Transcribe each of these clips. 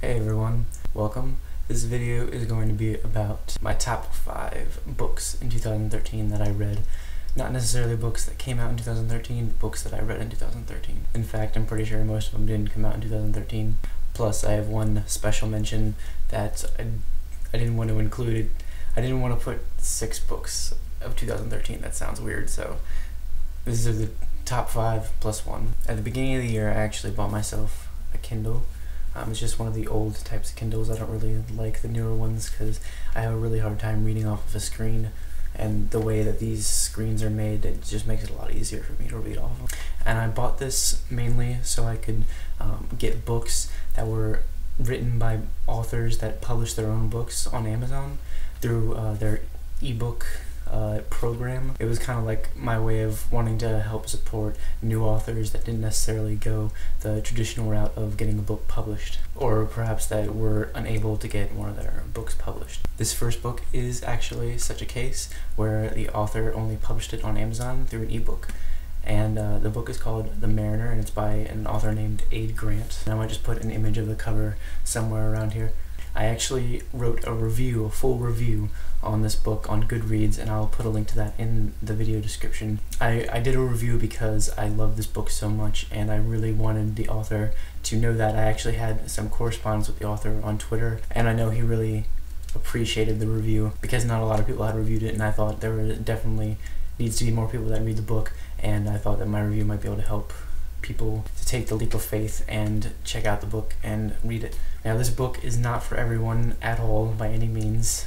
Hey everyone, welcome. This video is going to be about my top 5 books in 2013 that I read. Not necessarily books that came out in 2013, but books that I read in 2013. In fact, I'm pretty sure most of them didn't come out in 2013. Plus, I have one special mention that I didn't want to include. I didn't want to put 6 books of 2013. That sounds weird, so these are the top 5 plus 1. At the beginning of the year, I actually bought myself a Kindle. It's just one of the old types of Kindles. I don't really like the newer ones because I have a really hard time reading off of a screen, and the way that these screens are made, it just makes it a lot easier for me to read off of. And I bought this mainly so I could get books that were written by authors that publish their own books on Amazon through their ebook program. It was kind of like my way of wanting to help support new authors that didn't necessarily go the traditional route of getting a book published, or perhaps that were unable to get one of their books published. This first book is actually such a case where the author only published it on Amazon through an ebook, and the book is called The Mariner, and it's by an author named Aid Grant. And I might just put an image of the cover somewhere around here. I actually wrote a full review on this book on Goodreads, and I'll put a link to that in the video description. I did a review because I love this book so much, and I really wanted the author to know that. I actually had some correspondence with the author on Twitter, and I know he really appreciated the review because not a lot of people had reviewed it, and I thought there definitely needs to be more people that read the book, and I thought that my review might be able to help people to take the leap of faith and check out the book and read it. Now, this book is not for everyone at all by any means,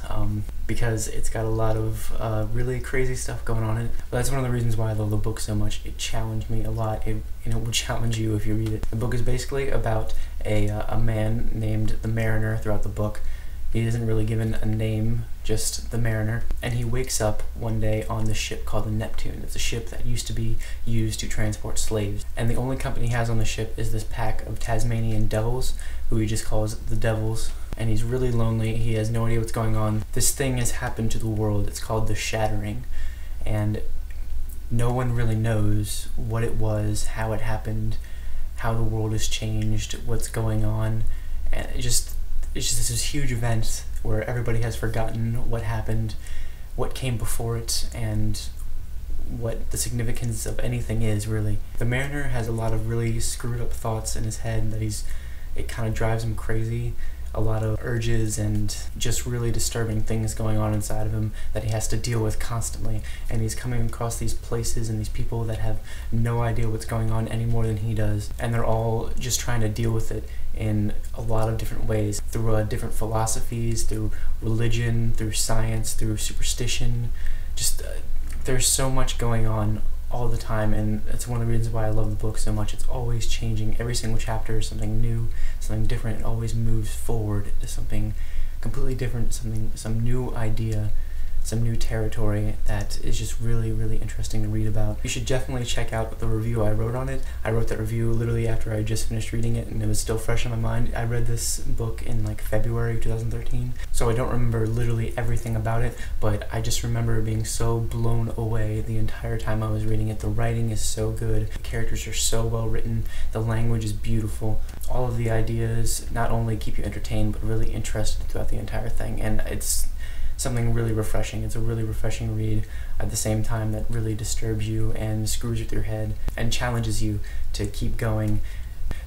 because it's got a lot of really crazy stuff going on in it. But that's one of the reasons why I love the book so much. It challenged me a lot. It will challenge you if you read it. The book is basically about a man named the Mariner throughout the book. He isn't really given a name, just the Mariner, and he wakes up one day on this ship called the Neptune. It's a ship that used to be used to transport slaves, and the only company he has on the ship is this pack of Tasmanian devils, who he just calls the Devils, and he's really lonely. He has no idea what's going on. This thing has happened to the world. It's called the Shattering, and no one really knows what it was, how it happened, how the world has changed, what's going on, and it's just this huge event where everybody has forgotten what happened, what came before it, and what the significance of anything is, really. The Mariner has a lot of really screwed up thoughts in his head that it kind of drives him crazy. A lot of urges and just really disturbing things going on inside of him that he has to deal with constantly. And he's coming across these places and these people that have no idea what's going on any more than he does. And they're all just trying to deal with it in a lot of different ways, through different philosophies, through religion, through science, through superstition. Just there's so much going on all the time, and it's one of the reasons why I love the book so much. It's always changing. Every single chapter is something new, something different. It always moves forward to something completely different, some new idea, some new territory that is just really, really interesting to read about. You should definitely check out the review I wrote on it. I wrote that review literally after I just finished reading it, and it was still fresh in my mind. I read this book in like February 2013, so I don't remember literally everything about it, but I just remember being so blown away the entire time I was reading it. The writing is so good, the characters are so well written, the language is beautiful. All of the ideas not only keep you entertained, but really interested throughout the entire thing, and it's something really refreshing. It's a really refreshing read at the same time that really disturbs you and screws with your head and challenges you to keep going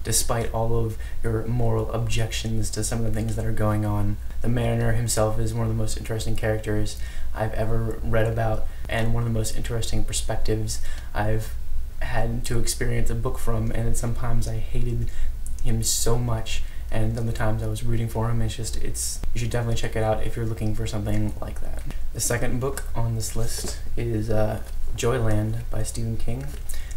despite all of your moral objections to some of the things that are going on. The Mariner himself is one of the most interesting characters I've ever read about, and one of the most interesting perspectives I've had to experience a book from, and sometimes I hated him so much, and then the times I was rooting for him. You should definitely check it out if you're looking for something like that. The second book on this list is Joyland by Stephen King.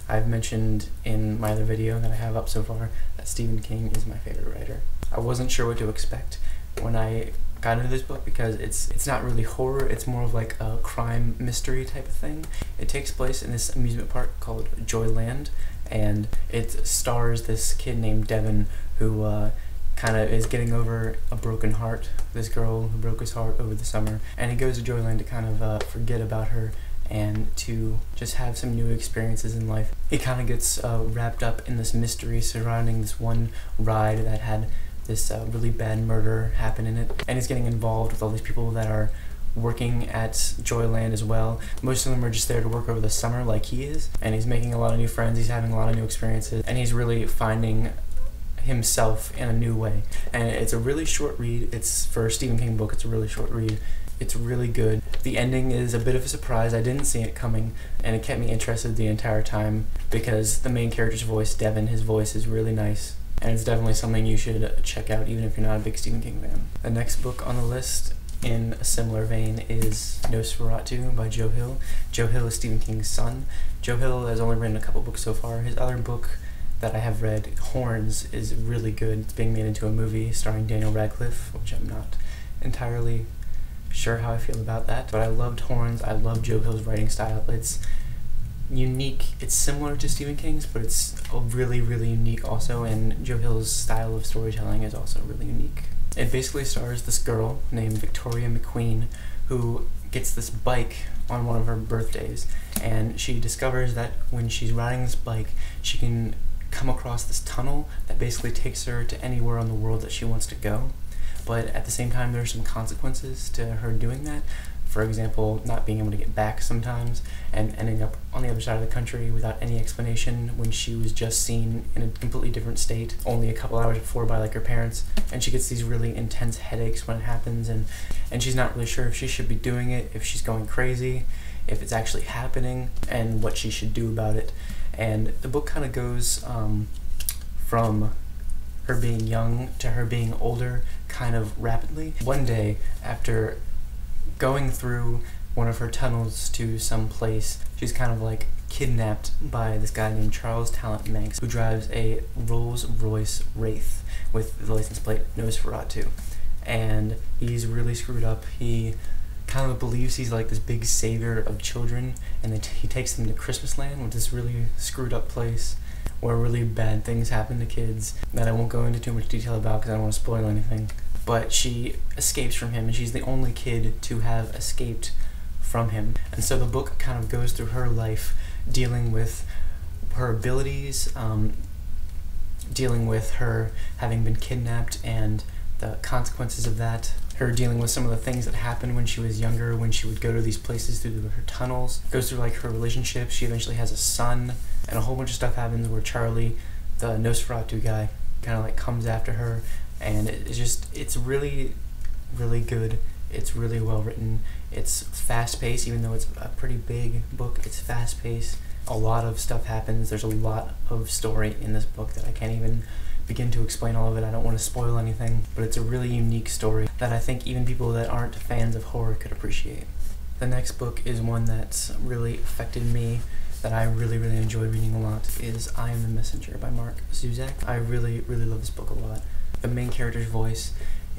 I've mentioned in my other video that I have up so far that Stephen King is my favorite writer. I wasn't sure what to expect when I got into this book because it's not really horror, it's more of like a crime mystery type of thing. It takes place in this amusement park called Joyland, and it stars this kid named Devin who kind of is getting over a broken heart, this girl who broke his heart over the summer, and he goes to Joyland to kind of forget about her and to just have some new experiences in life. He kind of gets wrapped up in this mystery surrounding this one ride that had this really bad murder happen in it, and he's getting involved with all these people that are working at Joyland as well. Most of them are just there to work over the summer like he is, and he's making a lot of new friends, he's having a lot of new experiences, and he's really finding himself in a new way. And it's a really short read. It's for a Stephen King book, it's a really short read. It's really good. The ending is a bit of a surprise. I didn't see it coming, and it kept me interested the entire time because the main character's voice, Devin, his voice is really nice, and it's definitely something you should check out even if you're not a big Stephen King fan. The next book on the list in a similar vein is Nosferatu by Joe Hill. Joe Hill is Stephen King's son. Joe Hill has only written a couple books so far. His other book that I have read, Horns, is really good. It's being made into a movie starring Daniel Radcliffe, which I'm not entirely sure how I feel about that, but I loved Horns. I love Joe Hill's writing style. It's unique. It's similar to Stephen King's, but it's really, really unique also, and Joe Hill's style of storytelling is also really unique. It basically stars this girl named Victoria McQueen who gets this bike on one of her birthdays, and she discovers that when she's riding this bike, she can come across this tunnel that basically takes her to anywhere on the world that she wants to go. But at the same time, there are some consequences to her doing that. For example, not being able to get back sometimes and ending up on the other side of the country without any explanation when she was just seen in a completely different state only a couple hours before by like her parents. And she gets these really intense headaches when it happens, and she's not really sure if she should be doing it, if she's going crazy, if it's actually happening, and what she should do about it. And the book kind of goes from her being young to her being older kind of rapidly. One day, after going through one of her tunnels to some place, she's kind of like kidnapped by this guy named Charles Talent Manx, who drives a Rolls-Royce Wraith with the license plate Nosferatu. And he's really screwed up. He kind of believes he's like this big savior of children, and he takes them to Christmas Land, which is this really screwed up place where really bad things happen to kids that I won't go into too much detail about because I don't want to spoil anything. But she escapes from him, and she's the only kid to have escaped from him. And so the book kind of goes through her life, dealing with her abilities, dealing with her having been kidnapped and the consequences of that, her dealing with some of the things that happened when she was younger, when she would go to these places through her tunnels, goes through like her relationship. She eventually has a son, and a whole bunch of stuff happens where Charlie, the Nosferatu guy, kind of like comes after her. And it's really, really good. It's really well written. It's fast-paced, even though it's a pretty big book. It's fast-paced. A lot of stuff happens. There's a lot of story in this book that I can't even begin to explain all of it. I don't want to spoil anything, but it's a really unique story that I think even people that aren't fans of horror could appreciate. The next book is one that's really affected me, that I really, really enjoy reading a lot, is I Am the Messenger by Mark Zuzak. I really, really love this book a lot. The main character's voice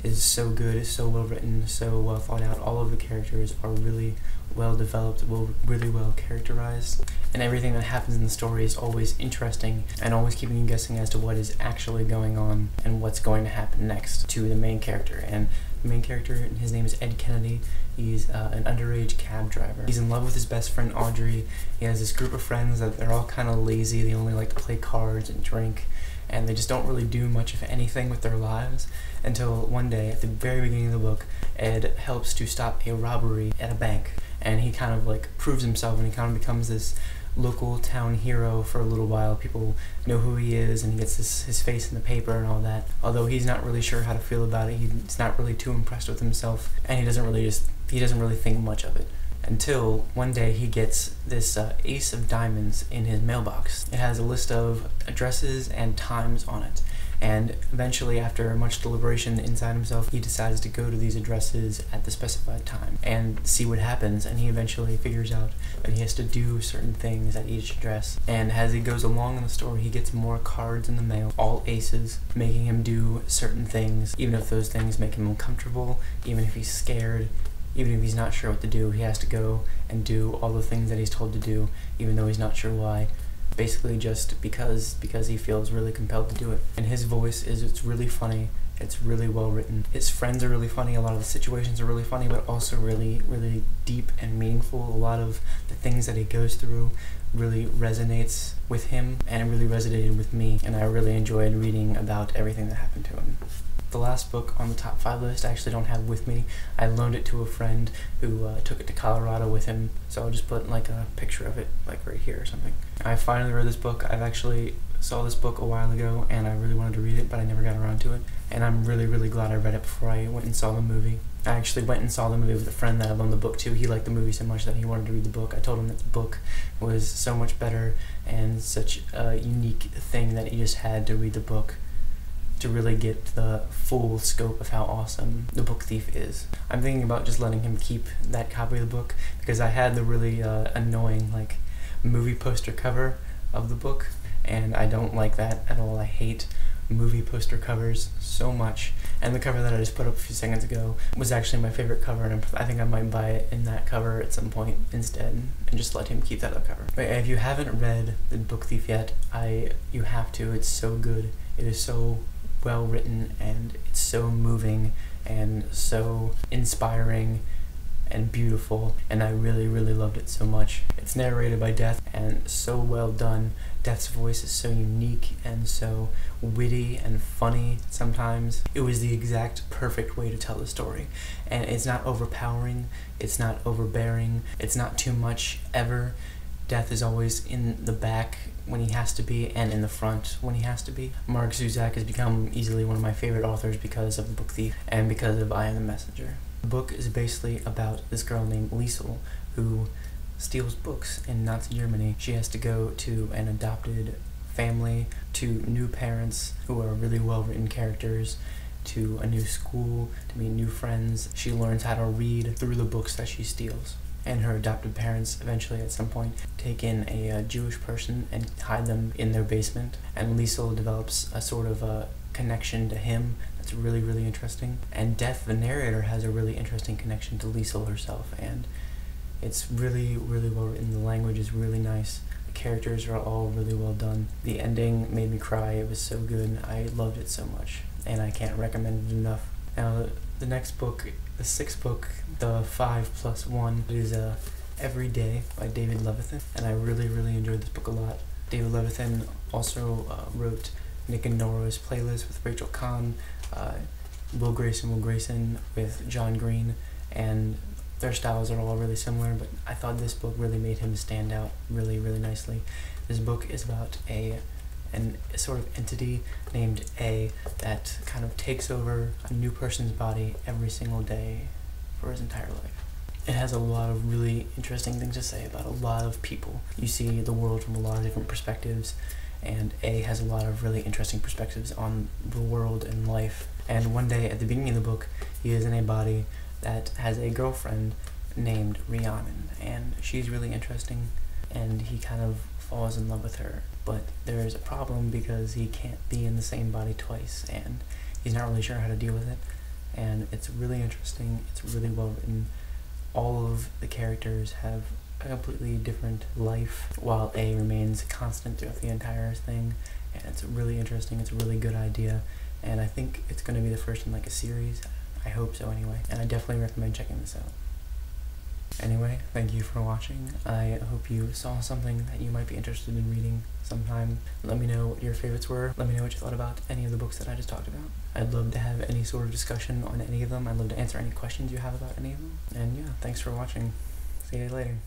is so good, it's so well written, so well thought out. All of the characters are really well developed, really well characterized, and everything that happens in the story is always interesting and always keeping you guessing as to what is actually going on and what's going to happen next to the main character. And the main character, his name is Ed Kennedy. He's an underage cab driver. He's in love with his best friend Audrey. He has this group of friends that they're all kind of lazy. They only like to play cards and drink, and they just don't really do much of anything with their lives until one day, at the very beginning of the book, Ed helps to stop a robbery at a bank, and he kind of like proves himself, and he kind of becomes this local town hero for a little while. People know who he is, and he gets his face in the paper and all that, although he's not really sure how to feel about it. He's not really too impressed with himself, and he doesn't really think much of it until one day he gets this ace of diamonds in his mailbox. It has a list of addresses and times on it, and eventually, after much deliberation inside himself, he decides to go to these addresses at the specified time and see what happens. And he eventually figures out that he has to do certain things at each address, and as he goes along in the story, he gets more cards in the mail, all aces, making him do certain things, even if those things make him uncomfortable, even if he's scared. Even if he's not sure what to do, he has to go and do all the things that he's told to do, even though he's not sure why. Basically just because he feels really compelled to do it. And his voice it's really funny. It's really well written. His friends are really funny. A lot of the situations are really funny, but also really, really deep and meaningful. A lot of the things that he goes through really resonates with him, and it really resonated with me, and I really enjoyed reading about everything that happened to him. The last book on the top 5 list I actually don't have with me. I loaned it to a friend who took it to Colorado with him, so I'll just put like a picture of it like right here or something. I finally read this book. I've actually saw this book a while ago and I really wanted to read it, but I never got around to it, and I'm really glad I read it before I went and saw the movie. I actually went and saw the movie with a friend that I loaned the book to. He liked the movie so much that he wanted to read the book. I told him that the book was so much better and such a unique thing that he just had to read the book to really get the full scope of how awesome The Book Thief is. I'm thinking about just letting him keep that copy of the book because I had the really annoying like movie poster cover of the book, and I don't like that at all. I hate movie poster covers so much, and the cover that I just put up a few seconds ago was actually my favorite cover, and I think I might buy it in that cover at some point instead and just let him keep that up cover. But if you haven't read The Book Thief yet, you have to. It's so good. It is so well written, and it's so moving and so inspiring and beautiful, and I really loved it so much. It's narrated by Death, and so well done. Death's voice is so unique and so witty and funny sometimes. It was the exact perfect way to tell the story, and it's not overpowering, it's not overbearing, it's not too much ever. Death is always in the back when he has to be, and in the front when he has to be. Mark Zuzak has become easily one of my favorite authors because of The Book Thief and because of I Am the Messenger. The book is basically about this girl named Liesel who steals books in Nazi Germany. She has to go to an adopted family, to new parents who are really well-written characters, to a new school, to meet new friends. She learns how to read through the books that she steals. And her adopted parents eventually at some point take in a Jewish person and hide them in their basement, and Liesel develops a sort of a connection to him that's really interesting. And Death, the narrator, has a really interesting connection to Liesel herself, and it's really well written. The language is really nice. The characters are all really well done. The ending made me cry. It was so good. I loved it so much, and I can't recommend it enough. Now, the next book, the 6th book, the 5+1, is Every Day by David Levithan, and I really enjoyed this book a lot. David Levithan also wrote Nick and Nora's Playlist with Rachel Kahn, Will Grayson with John Green, and their styles are all really similar, but I thought this book really made him stand out really nicely. This book is about a sort of entity named A that kind of takes over a new person's body every single day for his entire life. It has a lot of really interesting things to say about a lot of people. You see the world from a lot of different perspectives, and A has a lot of really interesting perspectives on the world and life. And one day at the beginning of the book, he is in a body that has a girlfriend named Rhiannon, and she's really interesting, and he kind of falls in love with her. But there's a problem because he can't be in the same body twice, and he's not really sure how to deal with it. And it's really interesting, it's really well written. All of the characters have a completely different life, while A remains constant throughout the entire thing. And it's really interesting, it's a really good idea, and I think it's going to be the first in like a series. I hope so anyway, and I definitely recommend checking this out. Anyway, thank you for watching. I hope you saw something that you might be interested in reading sometime. Let me know what your favorites were. Let me know what you thought about any of the books that I just talked about. I'd love to have any sort of discussion on any of them. I'd love to answer any questions you have about any of them. And yeah, thanks for watching. See you later.